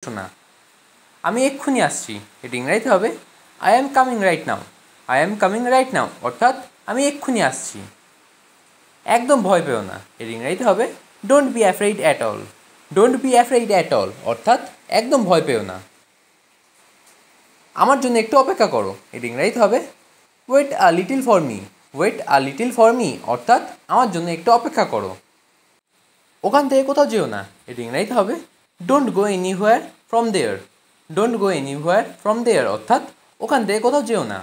শোনা। আমি এক্ষুনি আসছি, এটি ইংরাজিতে হবে I am coming right now. I am coming right now অর্থাৎ আমি এক্ষুনি আসছি। একদম ভয় পেও না, এর ইংরাজিতে হবে don't B afraid at all. Don't be afraid at all অর্থাৎ একদম ভয় পেও না। আমার জন্য একটু অপেক্ষা করো, এর ইংরাজিতে হবে wait a little for me. Wait a little for me অর্থাৎ আমার জন্য একটু অপেক্ষা করো। ওখান থেকে কোথাও যেও না, এর ইংরাজিতে হবে don't go anywhere from there. Don't go anywhere from there অর্থাৎ ওখান থেকে কোথাও যেও না।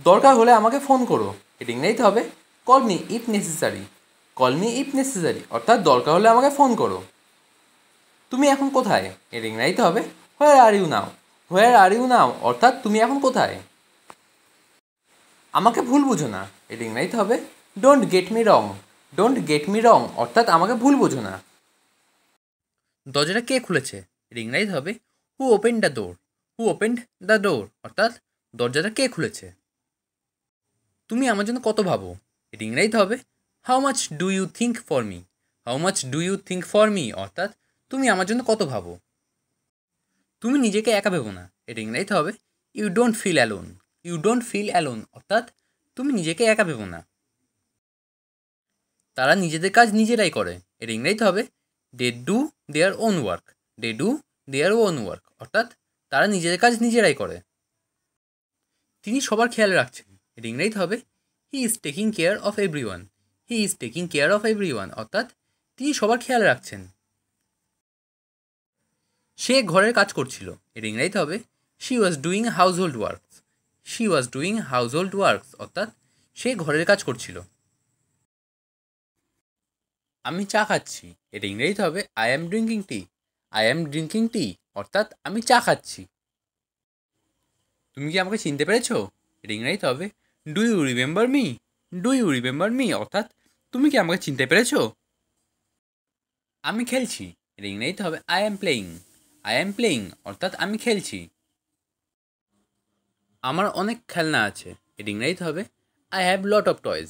দরকার হলে আমাকে ফোন করো, এর ইংরাজিতে হবে call me if necessary. Call me if necessary অর্থাৎ দরকার হলে আমাকে ফোন করো। তুমি এখন কোথায়, এর ইংরাজিতে হবে হোয়ার are you now. Where are you নাও অর্থাৎ তুমি এখন কোথায়। আমাকে ভুল বুঝো না, এর ইংরাজিতে হবে don't get me wrong. Don't get me রং অর্থাৎ আমাকে ভুল বুঝো না। দরজাটা কে খুলেছে, এর ইংরাজিতে হবে হু open the door. Who opened the door অর্থাৎ দরজাটা কে খুলেছে। তুমি আমার জন্য কত ভাবো, এর ইংরাজিতে হবে how much do you think for me. How much do you think for me অর্থাৎ তুমি আমার জন্য কত ভাবো। তুমি নিজেকে একা ভেবো না, এর ইংরাজিতে হবে you don't feel alone. You don't feel alone অর্থাৎ তুমি নিজেকে একা ভেবো না। তারা নিজেদের কাজ নিজেরাই করে, এর ইংরাজিতে হবে they do their own work. They do their own work অর্থাৎ তারা নিজেদের কাজ নিজেরাই করে। তিনি সবার খেয়াল রাখছেন, এর ইংরাজিতে হবে he is taking care of every one. He is taking care of every one অর্থাৎ তিনি সবার খেয়াল রাখছেন। সে ঘরের কাজ করছিল, এর ইংরাজিতে হবে she was doing house hold works. She was doing house hold works অর্থাৎ সে ঘরের কাজ করছিল। আমি চা খাচ্ছি, এর ইংরেজিতে হবে I am drinking T. I am drinking টি অর্থাৎ আমি চা খাচ্ছি। তুমি কি আমাকে চিনতে পেরেছো, এর ইংরেজিতে হবে do you remember me. Do you remember me অর্থাৎ তুমি কি আমাকে চিনতে পেরেছো। আমি খেলছি, এর ইংরেজিতে হবে I am playing. I am playing অর্থাৎ আমি খেলছি। আমার অনেক খেলনা আছে, এর ইংরেজিতে হবে I have lot of toys.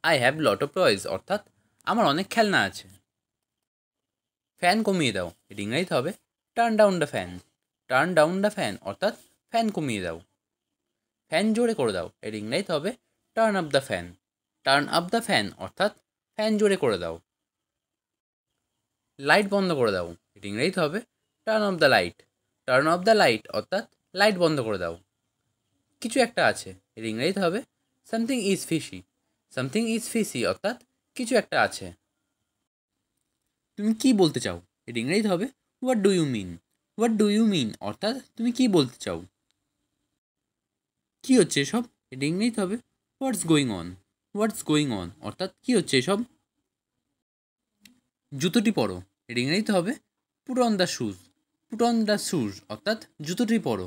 I have lot of toys অর্থাৎ আমার অনেক খেলনা আছে। ফ্যান কমিয়ে দাও, এর ইংরেজিতে হবে turn down the fan. Turn down the fan অর্থাৎ ফ্যান কমিয়ে দাও। ফ্যান জোরে করে দাও, এর ইংরেজিতে হবে turn up the fan. Turn up the fan অর্থাৎ ফ্যান জোরে করে দাও। লাইট বন্ধ করে দাও, এর ইংরেজিতে হবে turn off the light. Turn off the light অর্থাৎ লাইট বন্ধ করে দাও। কিছু একটা আছে, এর ইংরেজিতে হবে something is fishy. Something is fishy অর্থাৎ কিছু একটা আছে। তুমি কি বলতে চাও, এর ইংরেজিতে হবে what do you mean. What do you mean অর্থাৎ তুমি কি বলতে চাও। কী হচ্ছে এসব, এর ইংরেজিতে হবে what's going on. What's going on অর্থাৎ কী হচ্ছে এসব। জুতোটি পরো, এর ইংরেজিতে হবে put on the shoes. Put on the shoes অর্থাৎ জুতোটি পরো।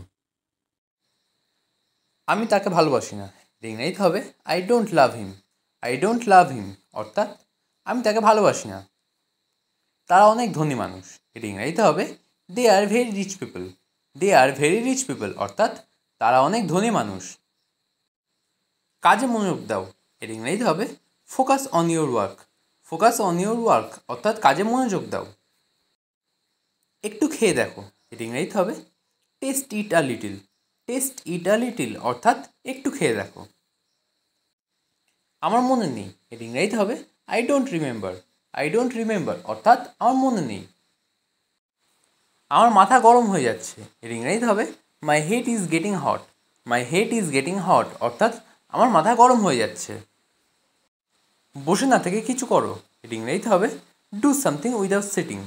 আমি তাকে ভালোবাসি না, এর ইংরেজিতে হবে I don't love him. I don't love him অর্থাৎ আমি তাকে ভালোবাসি না। তারা অনেক ধনী মানুষ, এর ইংরেজিতে হবে they are very rich people. They are very rich people অর্থাৎ তারা অনেক ধনী মানুষ। কাজে মনোযোগ দাও, এর ইংরেজিতে হবে focus on your work. Focus on your work অর্থাৎ কাজে মনোযোগ দাও। একটু খেয়ে দেখো, এর ইংরেজিতে হবে test it a little. Test it a little অর্থাৎ একটু খেয়ে দেখো। আমার মনে নেই, এর ইংরেজিতে হবে I don't remember. I don't remember অর্থাৎ আমার মনে নেই। আমার মাথা গরম হয়ে যাচ্ছে, এর ইংরেজিতে হবে my head is getting hot. My head is getting hot অর্থাৎ আমার মাথা গরম হয়ে যাচ্ছে। বসে না থেকে কিছু করো, এর ইংরেজিতে হবে do something without sitting.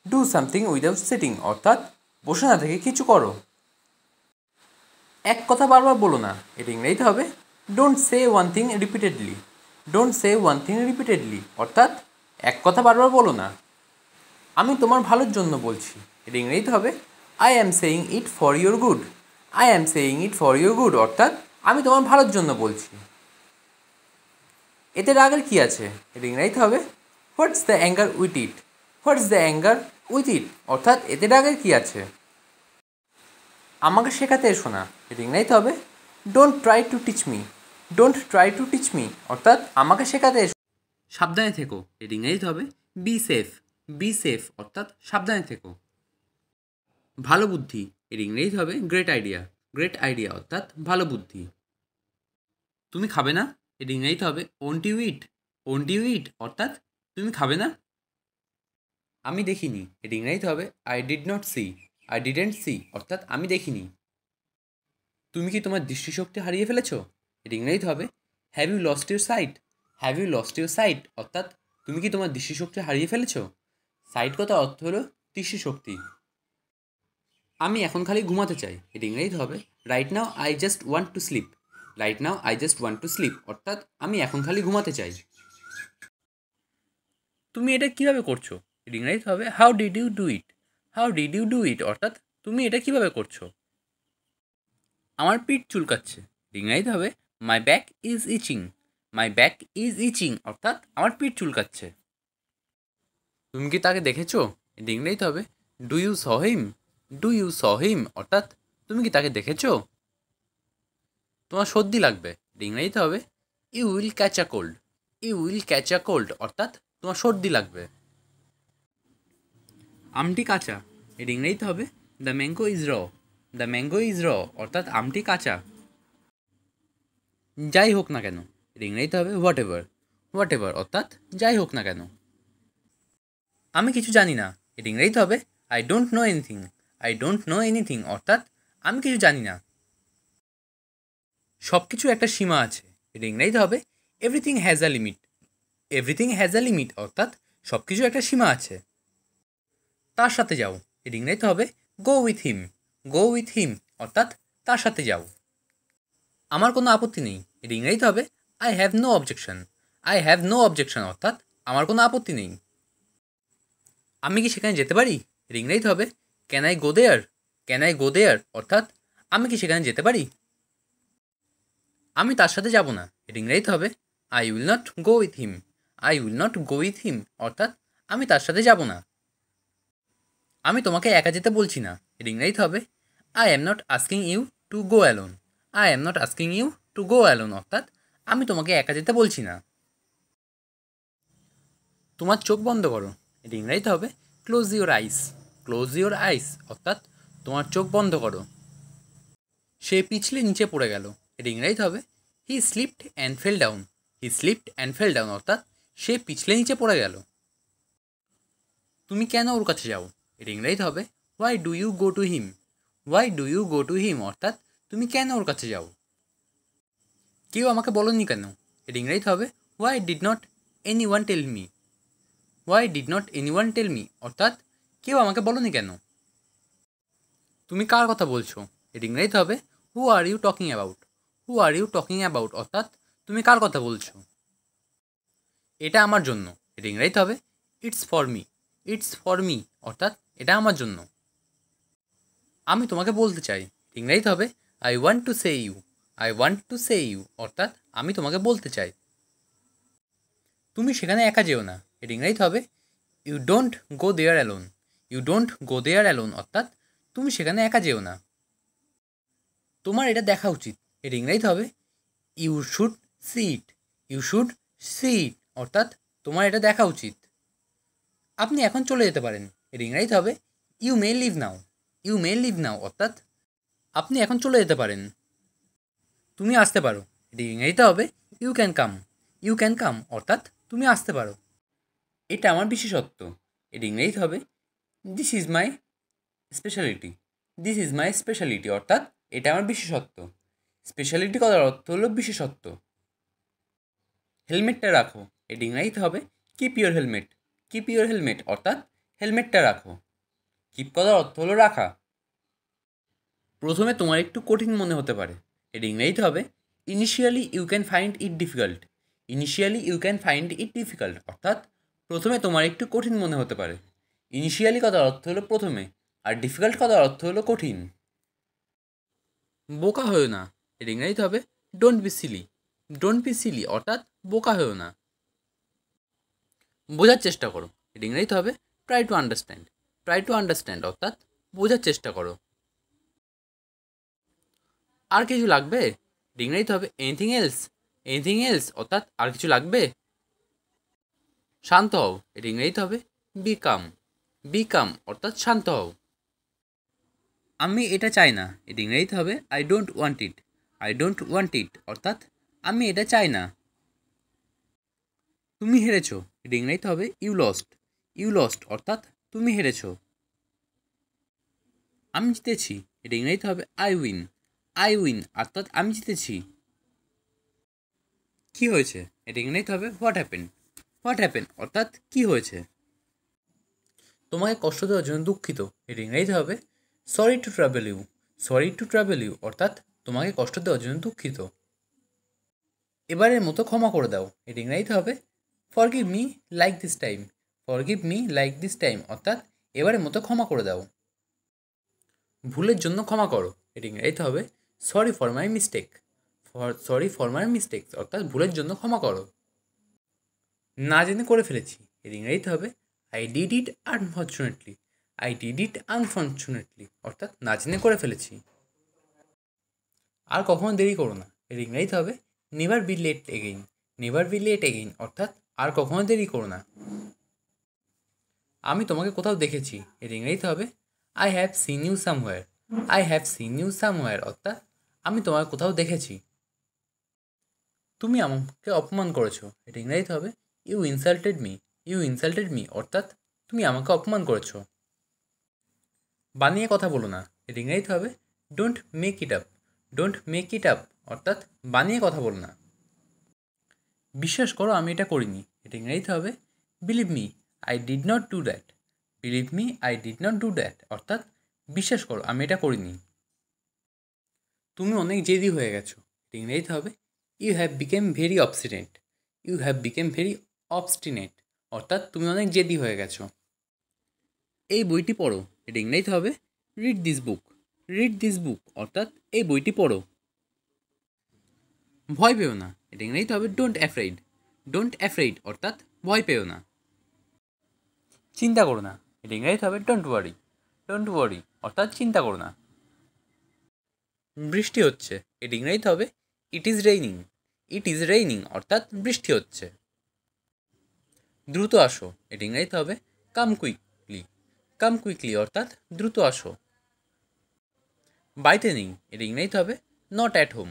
Do something without sitting অর্থাৎ বসে না থেকে কিছু করো। এক কথা বারবার বলো না, এর ইংরেজিতে হবে don't say one thing repeatedly. Don't say one thing repeatedly অর্থাৎ এক কথা বারবার বলো না। আমি তোমার ভালোর জন্য বলছি, এর ইংরেজিতে হবে I am saying it for your good. I am saying it for your good অর্থাৎ আমি তোমার ভালোর জন্য বলছি। এতে রাগের কী আছে, এর ইংরেজিতে হবে what's the anger with it. What's the anger with it অর্থাৎ এতে রাগের কী আছে। আমাকে শেখাতে এসো না, এর ইংরেজিতে হবে don't try to teach me. Don't try to teach me অর্থাৎ আমাকে শেখাতে এসো। সাবধানে থেকো, এর ইংরেজিতে হবে বি সেফ। বি সেফ অর্থাৎ সাবধানে থেকো। ভালো বুদ্ধি, এর ইংরেজি হবে গ্রেট আইডিয়া। গ্রেট আইডিয়া অর্থাৎ ভালো বুদ্ধি। তুমি খাবে না, এর ইংরেজি হবে won't you eat. Won't you eat অর্থাৎ তুমি খাবে না। আমি দেখিনি, এর ইংরেজি হবে I did not see. I didn't see অর্থাৎ আমি দেখিনি। তুমি কি তোমার দৃষ্টিশক্তি হারিয়ে ফেলেছো, এর ইংরেজি হবে have you lost your sight. Have you lost your sight অর্থাৎ তুমি কি তোমার দৃষ্টিশক্তি হারিয়ে ফেলেছো। সাইট কথার অর্থ হলো দৃষ্টিশক্তি। আমি এখন খালি ঘুমাতে চাই, এর ইংরেজি হবে right now I just want to sleep. Right now I just want to sleep অর্থাৎ আমি এখন খালি ঘুমাতে চাই। তুমি এটা কিভাবে করছো, এর ইংরেজি হবে how did you do it. How did you do it অর্থাৎ তুমি এটা কিভাবে করছো। আমার পিঠ চুলকাচ্ছে, এর ইংরেজি হবে my back is itching. My back is itching অর্থাৎ আমার পিঠ চুলকাচ্ছে। তুমি কি তাকে দেখেছো, এর ইংরেজি হবে do you saw him. Do you saw him অর্থাৎ তুমি কি তাকে দেখেছো। তোমার সর্দি লাগবে, এর ইংরেজিতে হবে you will catch a cold. You will catch a cold অর্থাৎ তোমার সর্দি লাগবে। আমটি কাঁচা, এর ইংরেজিতে হবে the mango is raw. The mango is raw অর্থাৎ আমটি কাঁচা। যাই হোক না কেন, এর ইংরেজিতে হবে হোয়াট এভার। হোয়াট এভার অর্থাৎ যাই হোক না কেন। আমি কিছু জানি না, এর ইংরেজিতে হবে I don't know anything. I don't know anything অর্থাৎ আমি কিছু জানি না। সব কিছু একটা সীমা আছে, এর ইংরেজিতে হবে everything has a limit. Everything has a limit অর্থাৎ সব কিছু একটা সীমা আছে। তার সাথে যাও, এর ইংরেজিতে হবে go with him. Go with him অর্থাৎ তার সাথে যাও। আমার কোনো আপত্তি নেই, এর ইংরেজিতে হবে I have no objection. I have no objection অর্থাৎ আমার কোনো আপত্তি নেই। আমি কি সেখানে যেতে পারি, এর ইংরেজিতে হবে can I go there. Can I go there অর্থাৎ আমি কি সেখানে যেতে পারি। আমি তার সাথে যাব না, এর ইংরেজিতে হবে I will not go with him. I will not go with him অর্থাৎ আমি তার সাথে যাব না। আমি তোমাকে একা যেতে বলছি না, এর ইংরেজিতে হবে I am not asking you to go alone. I am not asking you to go alone অর্থাৎ আমি তোমাকে একা যেতে বলছি না। তোমার চোখ বন্ধ করো, এর ইংরেজিতে হবে close your eyes. Close your eyes অর্থাৎ তোমার চোখ বন্ধ করো। সে পিছলে নিচে পড়ে গেল, এর ইংরেজিতে হবে he slipped and fell down. He slipped and fell down অর্থাৎ সে পিছলে নিচে পড়ে গেল। তুমি কেন ওর কাছে যাও, এর ইংরেজিতে হবে why do you go to him. Why do you go to him অর্থাৎ তুমি কেন ওর কাছে যাও। কেউ আমাকে বলোনি কেন, এর ইংরেজিতে হবে why did not anyone tell me. Why did not anyone tell me অর্থাৎ কেউ আমাকে বলোনি কেন। তুমি কার কথা বলছো, এর ইংরেজিতে হবে who are you talking about. Who are you talking about অর্থাৎ তুমি কার কথা বলছো। এটা আমার জন্য, এর ইংরেজিতে হবে it's for me. It's for me অর্থাৎ এটা আমার জন্য। আমি তোমাকে বলতে চাই, ইংরেজিতে হবে I want to say you. I want to say you অর্থাৎ আমি তোমাকে বলতে চাই। তুমি সেখানে একা যেও না, এর ইংরেজিতে হবে you don't go there alone. You don't go there alone অর্থাৎ তুমি সেখানে একা যেও না। তোমার এটা দেখা উচিত, এর ইংরেজিতে হবে you should see it. You should see it অর্থাৎ তোমার এটা দেখা উচিত। আপনি এখন চলে যেতে পারেন, এর ইংরেজিতে হবে you may leave now. You may leave now অর্থাৎ আপনি এখন চলে যেতে পারেন। তুমি আসতে পারো, এর ইংরেজিতে হবে you can come. You can come অর্থাৎ তুমি আসতে পারো। এটা আমার বিশেষত্ব, এর ইংরেজিতে হবে this is my speciality. This is my speciality অর্থাৎ এটা আমার বিশেষত্ব। স্পেশালিটি কথার অর্থ হলো বিশেষত্ব। হেলমেটটা রাখো, এর ইংরেজিতে হবে keep your helmet. Keep your helmet অর্থাৎ হেলমেটটা রাখো। কিপ কথার অর্থ হলো রাখা। প্রথমে তোমার একটু কঠিন মনে হতে পারে, এর ইংরেজিতে হবে initially you can find it difficult. Initially you can find it difficult অর্থাৎ প্রথমে তোমার একটু কঠিন মনে হতে পারে। ইনিশিয়ালি কথার অর্থ হলো প্রথমে, আর ডিফিকাল্ট কথার অর্থ হলো কঠিন। বোকা হয়েও না, এর ইংরেজিতে হবে don't be silly. Don't be silly অর্থাৎ বোকা হয়েও না। বোঝার চেষ্টা করো, এর ইংরেজিতে হবে try to understand. Try to understand অর্থাৎ বোঝার চেষ্টা করো। আর কিছু লাগবে, ইংরেজিতে হবে এনিথিং এলস। এনিথিং এলস অর্থাৎ আর কিছু লাগবে। শান্ত হও, এর ইংরেজিতে হবে বি কাম। বি কাম অর্থাৎ শান্ত হও। আমি এটা চাই না, এটা ইংরেজিতে হবে I don't want it. I don't want ইট অর্থাৎ আমি এটা চাই না। তুমি হেরেছো, এটা ইংরেজিতে হবে ইউ লস্ট। ইউ লস্ট অর্থাৎ তুমি হেরেছো। আমি জিতেছি, এটা ইংরেজিতে হবে আই উইন। আই উইন অর্থাৎ আমি জিতেছি। কী হয়েছে, এটা ইংরেজিতে হবে হোয়াট হ্যাপেন। হোয়াট হ্যাপেন অর্থাৎ কী হয়েছে। তোমাকে কষ্ট দেওয়ার জন্য দুঃখিত, এটা ইংরেজিতে হবে sorry to trouble you. Sorry to trouble you অর্থাৎ তোমাকে কষ্ট দেওয়ার জন্য দুঃখিত। এবারের মতো ক্ষমা করে দাও, এটা ইংরেজিতে হবে forgive me like this time. Forgive me like this time অর্থাৎ এবারের মতো ক্ষমা করে দাও। ভুলের জন্য ক্ষমা করো, এটা ইংরেজিতে হবে sorry for my mistake. Sorry for my mistakes অর্থাৎ ভুলের জন্য ক্ষমা করো। না জেনে করে ফেলেছি, এর ইংরেজিতে হবে I did it unfortunately. I did it unfortunately অর্থাৎ না জেনে করে ফেলেছি। আর কখনো দেরি করো না, এর ইংরেজিতে হবে never be late again. Never be late again অর্থাৎ আর কখনো দেরি করো না। আমি তোমাকে কোথাও দেখেছি, এর ইংরেজিতে হবে I have seen you somewhere. I have seen you somewhere অর্থাৎ আমি তোমাকে কোথাও দেখেছি। তুমি আমাকে অপমান করেছো, এটা ইংরেজিতে হবে you insulted me. You insulted me অর্থাৎ তুমি আমাকে অপমান করেছো। বানিয়ে কথা বলো না, এটা ইংরেজিতে হবে don't make it up. Don't make it up অর্থাৎ বানিয়ে কথা বলো না। বিশ্বাস করো আমি এটা করিনি, এটা ইংরেজিতে হবে believe me I did not do that. Believe me I did not do that অর্থাৎ বিশ্বাস করো আমি এটা করিনি। তুমি অনেক জেদি হয়ে গেছো, এটা ইংরেজিতে হবে you have become very obstinate. You have become very obstinate অর্থাৎ তুমি অনেক জেদি হয়ে গেছো। এই বইটি পড়ো, এটা ইংরেজিতে হবে read this book. Read this book অর্থাৎ এই বইটি পড়ো। ভয় পেও না, এটা ইংরেজিতে হবে ডোন্ট অ্যাফ্রেইড। ডোন্ট অ্যাফ্রেইড অর্থাৎ ভয় পেও না। চিন্তা করো না, এটা ইংরেজিতে হবে ডোন্ট ওয়ারি। ডোন্ট ওয়ারি অর্থাৎ চিন্তা করো না। বৃষ্টি হচ্ছে, এটা ইংরেজিতে হবে it is raining. It is raining অর্থাৎ বৃষ্টি হচ্ছে। দ্রুত আসো, এটা ইংরেজিতে হবে কাম কুইকলি। কাম কুইকলি অর্থাৎ দ্রুত আসো। বাড়িতে নেই, এটা ইংরেজিতে হবে not at home.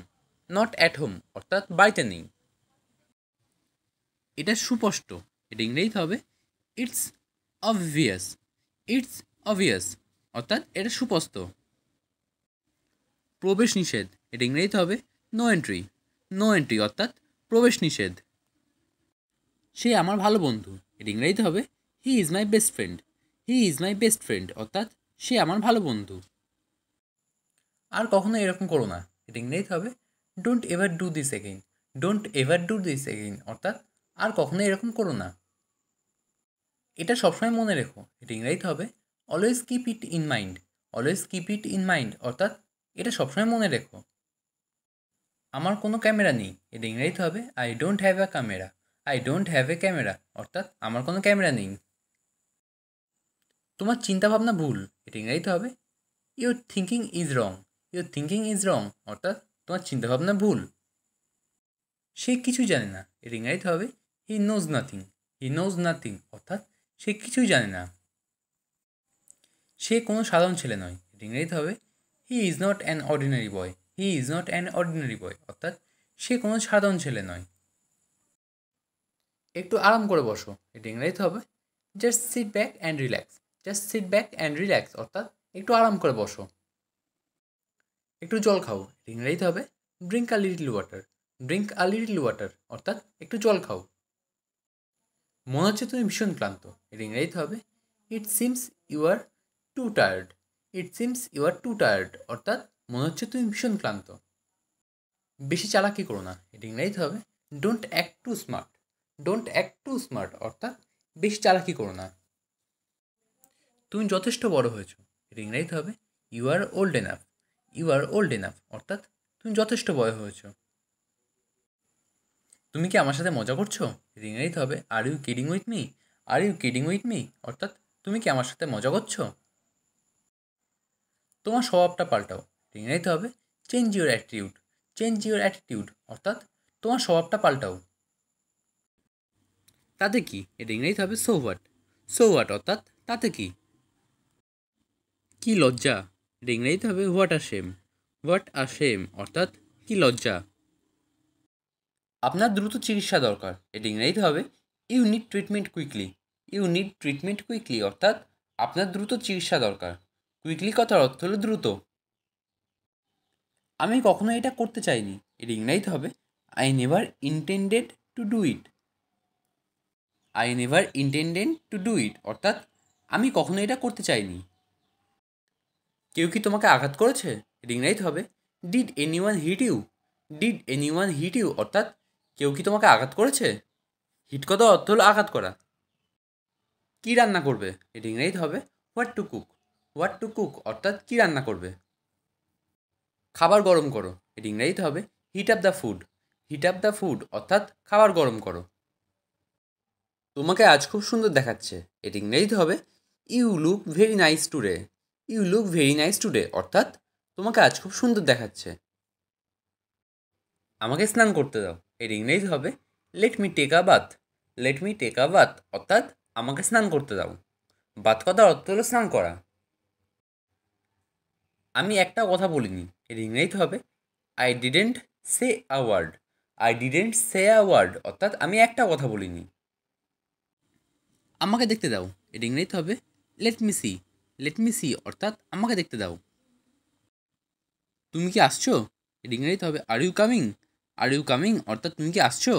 Not at home অর্থাৎ বাড়িতে নেই। এটা সুস্পষ্ট, এটা ইংরেজিতে হবে ইটস অবভিয়াস। ইটস অবভিয়াস অর্থাৎ এটা সুস্পষ্ট। প্রবেশ নিষেধ, এটা ইংরেজিতে হবে নো এন্ট্রি। নো এন্ট্রি অর্থাৎ প্রবেশ নিষেধ। সে আমার ভালো বন্ধু, এটা ইংরেজিতে হবে he is my best friend. He is my best friend অর্থাৎ সে আমার ভালো বন্ধু। আর কখনো এরকম করো না, এটা ইংরেজিতে হবে don't ever do this again. Don't ever do this again অর্থাৎ আর কখনো এরকম করো না। এটা সবসময় মনে রেখো, এটা ইংরেজিতে হবে always keep it in mind. Always keep it in mind অর্থাৎ এটা সবসময় মনে রেখো। আমার কোনো ক্যামেরা নেই, এটা ইংরেজিতে হবে I don't have a camera. I don't have a camera অর্থাৎ আমার কোনো ক্যামেরা নেই। তোমার চিন্তাভাবনা ভুল, এটা ইংরেজিতে হবে your thinking is wrong. Your thinking is wrong অর্থাৎ তোমার চিন্তাভাবনা ভুল। সে কিছুই জানে না, এটা ইংরেজিতে হবে he knows nothing. He knows nothing অর্থাৎ সে কিছুই জানে না। সে কোনো সাধারণ ছেলে নয়, এটা ইংরেজিতে হবে he is not an ordinary boy. He is not an ordinary boy অর্থাৎ সে কোনো সাধারণ ছেলে নয়। একটু আরাম করে বসো, এটা ইংরেজিতে হবে just sit back and relax. Just sit back and relax অর্থাৎ একটু আরাম করে বসো। একটু জল খাও, এটা ইংরেজিতে হবে drink a little water. Drink a little water অর্থাৎ একটু জল খাও। মনে হচ্ছে তুমি ভীষণ ক্লান্ত, এটা ইংরেজিতে হবে it seems you are too tired. It seems you are too tired অর্থাৎ মনে হচ্ছে তুমি ভীষণ ক্লান্ত। বেশি চালাকি করো না, এটা ইংরেজিতে হবে don't act too smart. Don't act too smart অর্থাৎ বেশি চালাকি করো না। তুমি যথেষ্ট বড় হয়েছো, এটা ইংরেজিতে হবে you are old enough. You are old enough অর্থাৎ তুমি যথেষ্ট বড় হয়েছো। তুমি কি আমার সাথে মজা করছো, এটা ইংরেজিতে হবে are you kidding with me. Are you kidding with me অর্থাৎ তুমি কি আমার সাথে মজা করছো। তোমার স্বভাবটা পাল্টাও, এটা ইংরেজিতে হবে change your attitude. Change your attitude অর্থাৎ তোমার স্বভাবটা পাল্টাও। তাতে কি, এটা ইংরেজিতে হবে সো হোয়াট। সো হোয়াট অর্থাৎ তাতে কি। কি লজ্জা, এটা ইংরেজিতে হবে what a shame. What a shame অর্থাৎ কি লজ্জা। আপনার দ্রুত চিকিৎসা দরকার, এটা ইংরেজিতে হবে you need treatment quickly. You need treatment quickly অর্থাৎ আপনার দ্রুত চিকিৎসা দরকার। কুইকলি কথার অর্থ হলো দ্রুত। আমি কখনো এটা করতে চাইনি, এটা ইংরেজিতে হবে I never intended to do it. I never intended to do it অর্থাৎ আমি কখনো এটা করতে চাইনি। কেউ কি তোমাকে আঘাত করেছে, এটা ইংরেজিতে হবে did anyone hit you. Did anyone hit you অর্থাৎ কেউ কি তোমাকে আঘাত করেছে। হিট কথার অর্থ হলো আঘাত করা। কী রান্না করবে, এটা ইংরেজিতে হবে what to cook. What to cook অর্থাৎ কী রান্না করবে। খাবার গরম করো, এটা ইংরেজিতে হবে hit up the food. Hit up the food অর্থাৎ খাবার গরম করো। তোমাকে আজ খুব সুন্দর দেখাচ্ছে, এটা ইংরেজিতে হবে you look very nice today. You look very nice today অর্থাৎ তোমাকে আজ খুব সুন্দর দেখাচ্ছে। আমাকে স্নান করতে দাও, এর ইংরেজি হবে let me take a bath. Let me take a bath অর্থাৎ আমাকে স্নান করতে দাও। বাথ কথার অর্থ হলো স্নান করা। আমি একটা কথা বলিনি, এর ইংরেজিতে হবে I didn't say a word. I didn't say a word অর্থাৎ আমি একটা কথা বলিনি। আমাকে দেখতে দাও, এর ইংরেজিতে হবে let me see. Let me see অর্থাৎ আমাকে দেখতে দাও। তুমি কি আসছো, এর ইংরেজিতে হবে are you coming. Are you coming অর্থাৎ তুমি কি আসছো।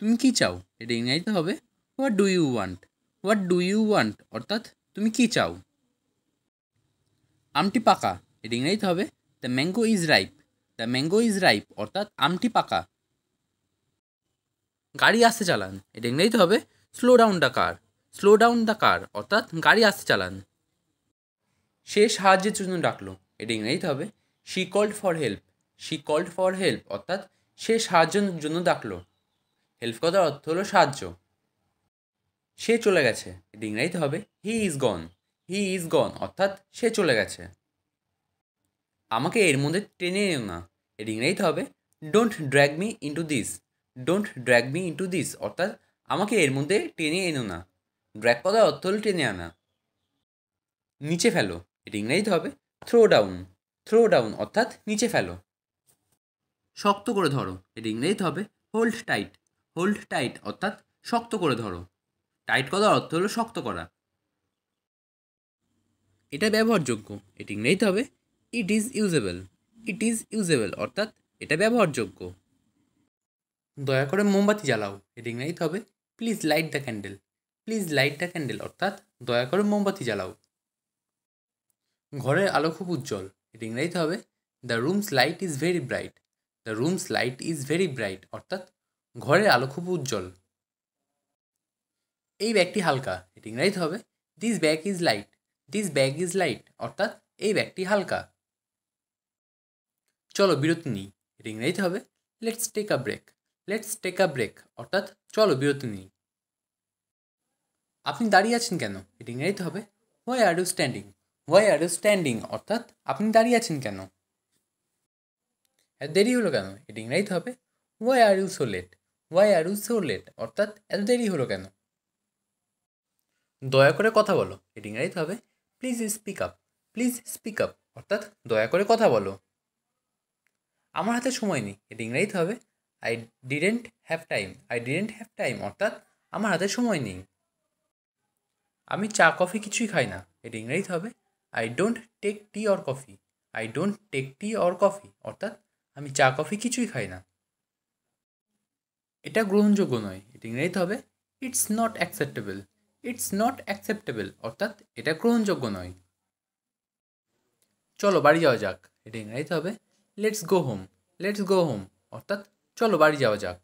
তুমি কী চাও, এটা ইংরেজিতে হবে what do you want. What do you want অর্থাৎ তুমি কী চাও। আমটি পাকা, এটা ইংরেজিতে হবে the mango is ripe. The mango is ripe অর্থাৎ আমটি পাকা। গাড়ি আসতে চালান, এটা ইংরেজিতে হবে slow down the car. Slow down the car অর্থাৎ গাড়ি আসতে চালান। সে সাহায্যের জন্য ডাকলো, এটা ইংরেজিতে হবে she called for help. She called for help অর্থাৎ সে সাহায্যের জন্য ডাকলো। হেল্প কথার অর্থ হলো সাহায্য। সে চলে গেছে, এটা ইংরেজিতে হবে he is gone. He is গন অর্থাৎ সে চলে গেছে। আমাকে এর মধ্যে টেনে এনো না, এর ইংরেজিতে হবে don't drag me into this. Don't drag me into this অর্থাৎ আমাকে এর মধ্যে টেনে এনো না। ড্র্যাগ কথার অর্থ হলো টেনে আনা। নিচে ফেলো, এর ইংরেজিতে হবে থ্রো ডাউন। থ্রো ডাউন অর্থাৎ নিচে ফেলো। শক্ত করে ধরো, এর ইংরেজিতে হবে হোল্ড টাইট। হোল্ড টাইট অর্থাৎ শক্ত করে ধরো। টাইট কথার অর্থ হলো শক্ত করা। এটা ব্যবহারযোগ্য, এটি ইংরেজিতে হবে it is usable. It is usable অর্থাৎ এটা ব্যবহারযোগ্য। দয়া করে মোমবাতি জ্বালাও, এটি ইংরেজিতে হবে please light the candle. Please light the candle অর্থাৎ দয়া করে মোমবাতি জ্বালাও। ঘরের আলো খুব উজ্জ্বল, এটি ইংরেজিতে হবে the rooms light is very bright. The rooms light is very bright অর্থাৎ ঘরের আলো খুব উজ্জ্বল। এই ব্যাগটি হালকা, এটি ইংরেজিতে হবে this bag is light. This bag is light অর্থাৎ এই ব্যাগটি হালকা। চলো বিরতি নিই, এটি ইংরেজিতে হবে let's take a break. Let's take a break অর্থাৎ চলো বিরতি নিই। আপনি দাঁড়িয়ে আছেন কেন, এটি ইংরেজিতে হবে why are you standing. Why are you standing অর্থাৎ আপনি দাঁড়িয়ে আছেন কেন। এত দেরি হলো কেন, এটি ইংরেজিতে হবে why are you so late. Why are you so late অর্থাৎ এত দেরি হলো কেন। দয়া করে কথা বলো, এটি ইংরেজিতে হবে please speak up. Please speak up অর্থাৎ দয়া করে কথা বলো। আমার হাতে সময় নেই, এটি ইংরেজিতে হবে I didn't have time. I didn't have time অর্থাৎ আমার হাতে সময় নেই। আমি চা কফি কিছুই খাই না, এটি ইংরেজিতে হবে I don't take tea or coffee. I don't take tea or coffee অর্থাৎ আমি চা কফি কিছুই খাই না। এটা গ্রহণযোগ্য নয়, এটি ইংরেজিতে হবে it's not acceptable. It's not acceptable অর্থাৎ এটা গ্রহণযোগ্য নয়। চলো বাড়ি যাওয়া যাক, এটা ইংরেজিতে হবে let's go home. Let's go home অর্থাৎ চলো বাড়ি যাওয়া যাক।